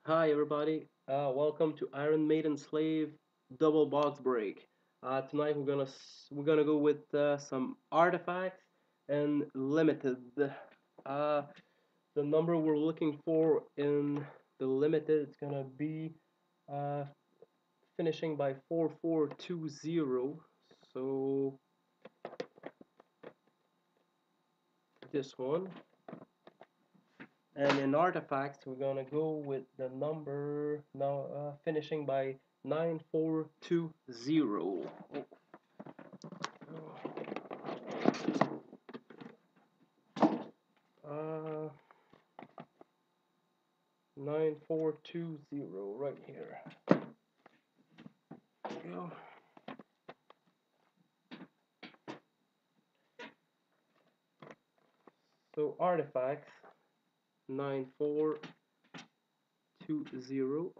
Hi everybody, welcome to Iron Maiden Slave Double Box Break. Tonight we're gonna go with some artifacts and limited. Uh, the number we're looking for in the limited is gonna be uh, finishing by 4420. So this one, and in artifacts we're gonna go with the number now finishing by 9420. Uh, 9420 right here. There we go. So artifacts 9420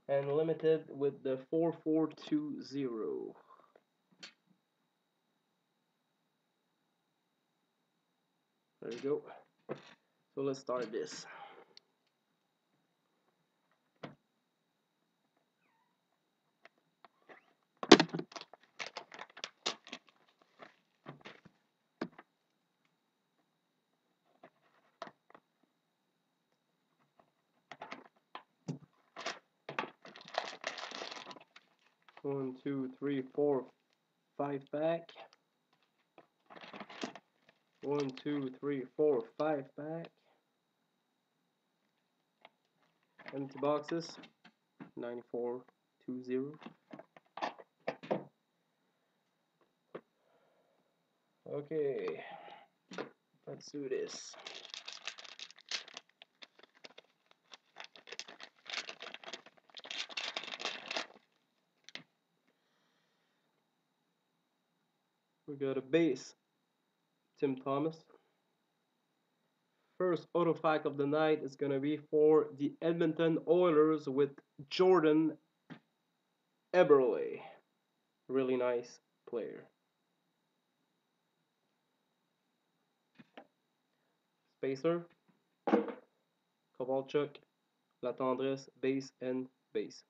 and limited with the 4420. There you go. So let's start this. One, two, three, four, five back. One, two, three, four, five back. Empty boxes 9420. Okay, let's do this. We got a base, Tim Thomas. First auto fact of the night is going to be for the Edmonton Oilers with Jordan Eberle. Really nice player. Spacer, Kovalchuk, Latendresse, base and base.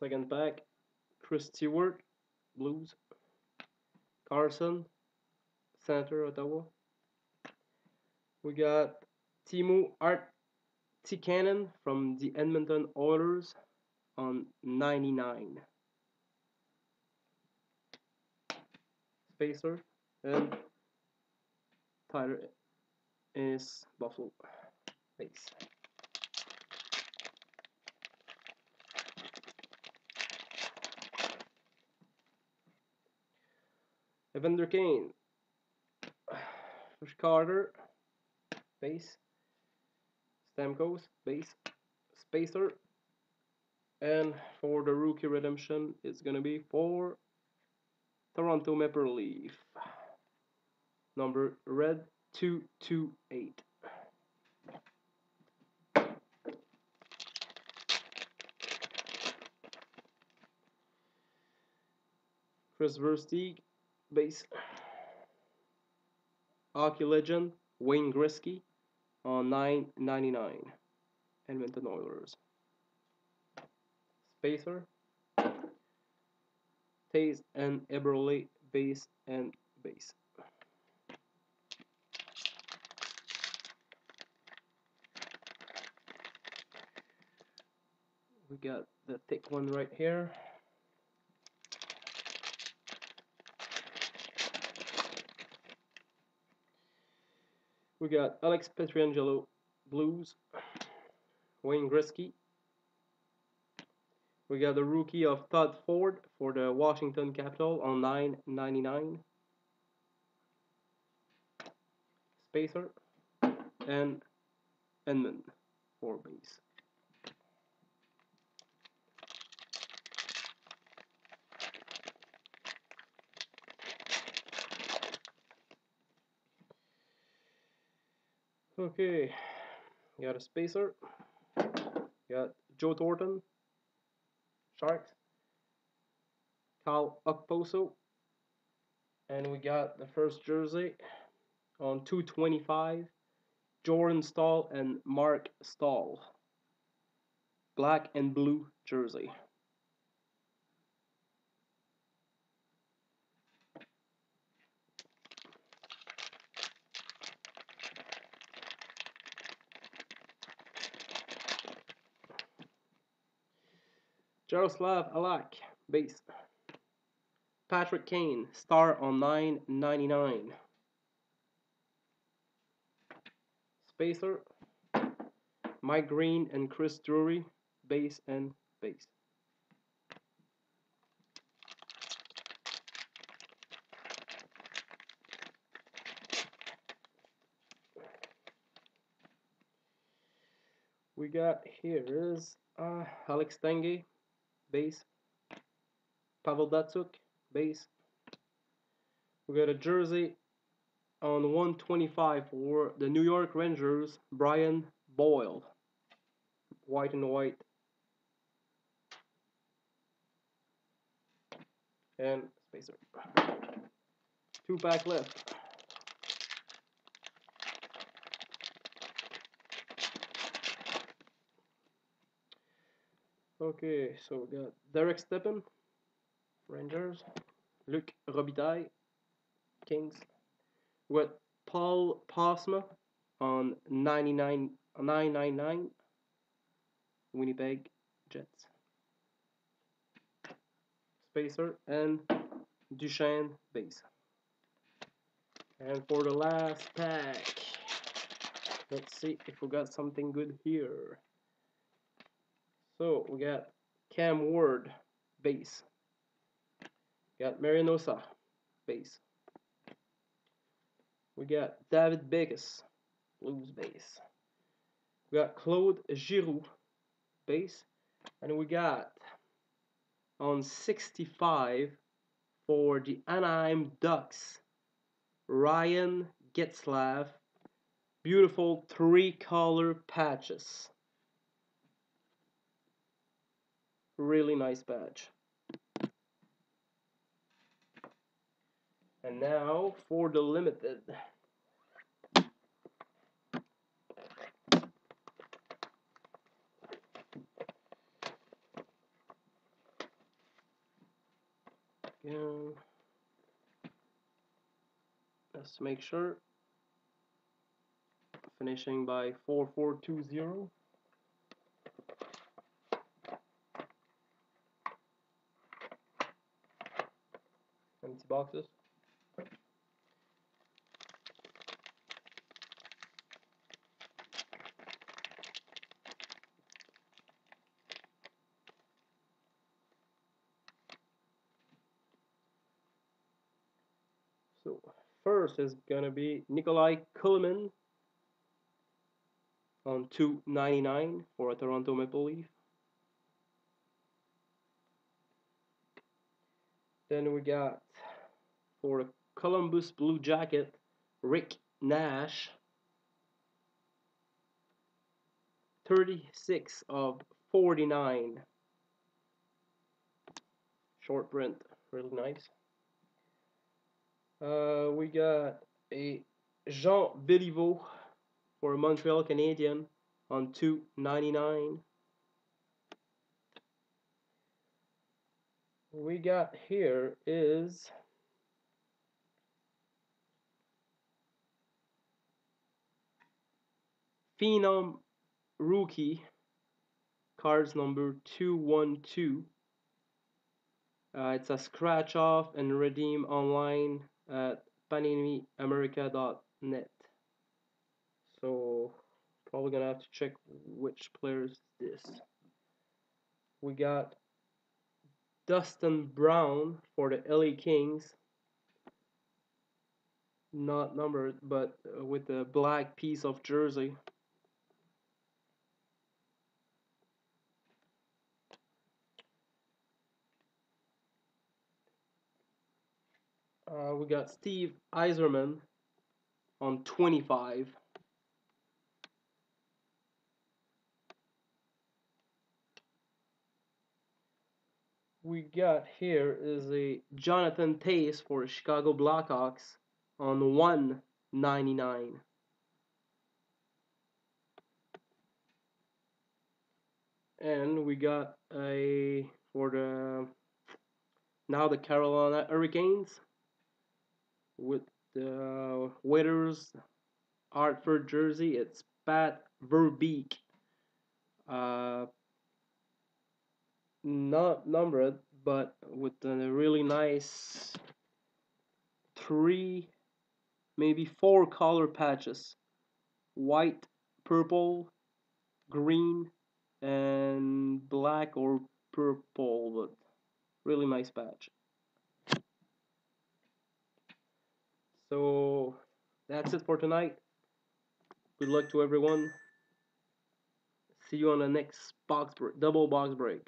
Second pack, Chris Stewart, Blues. Carson, center, Ottawa. We got Teemu Artikainen from the Edmonton Oilers on 99. Spacer and Tyler is Buffalo base. Evander Kane, Josh Carter, base. Stamkos, base. Spacer. And for the rookie redemption, it's going to be for Toronto Maple Leaf. Number red 228. Chris Versteeg, base. Hockey legend Wayne Gretzky on 9.99. Edmonton Oilers. Spacer. Taze and Eberle, base and base. We got the thick one right here. We got Alex Pietrangelo, Blues. Wayne Gretzky. We got the rookie of Todd Ford for the Washington Capitol on 9.99. Spacer and Enman for base. Okay, you got a spacer. You got Joe Thornton, Sharks. Cal Okposo. And we got the first jersey on 225. Jordan Stahl and Mark Stahl. Black and blue jersey. Jaroslav Alak, base. Patrick Kane, star on 9.99. Spacer, Mike Green and Chris Drury, base and base. We got here is Alex Tanguay, base. Pavel Datsuk, base. We got a jersey on 125 for the New York Rangers, Brian Boyle. White and white. And spacer. 2-pack left. Okay, so we got Derek Stepan, Rangers. Luc Robitaille, Kings. We got Paul Posma on 999, Winnipeg Jets. Spacer and Duchesne base. And for the last pack, let's see if we got something good here. So we got Cam Ward base. Got Marinosa base. We got David Beckes Blues base. We got Claude Giroux base. And we got on 65 for the Anaheim Ducks, Ryan Getzlaf. Beautiful 3-color patches. Really nice badge. And now for the limited. Again, let's make sure. Finishing by 4420. Empty boxes. So first is gonna be Nikolai Kulemin on 299 for a Toronto Maple Leaf. Then we got for the Columbus Blue Jacket, Rick Nash. 36 of 49. Short print, really nice. We got a Jean Béliveau for a Montreal Canadian on 299. We got here is Phenom Rookie, cards number 212. It's a scratch off and redeem online at paniniamerica.net. So probably gonna have to check which players this. We got Dustin Brown for the LA Kings, not numbered, but with a black piece of jersey. We got Steve Yzerman on 25. we got here is a Jonathan Tays for Chicago Blackhawks on 199. And we got a for the now the Carolina Hurricanes with the Waiters Hartford jersey. It's Pat Verbeek. Uh, Not numbered, but with a really nice three, maybe four color patches: white, purple, green, and black or purple. But really nice patch. So that's it for tonight. Good luck to everyone. See you on the next double box break.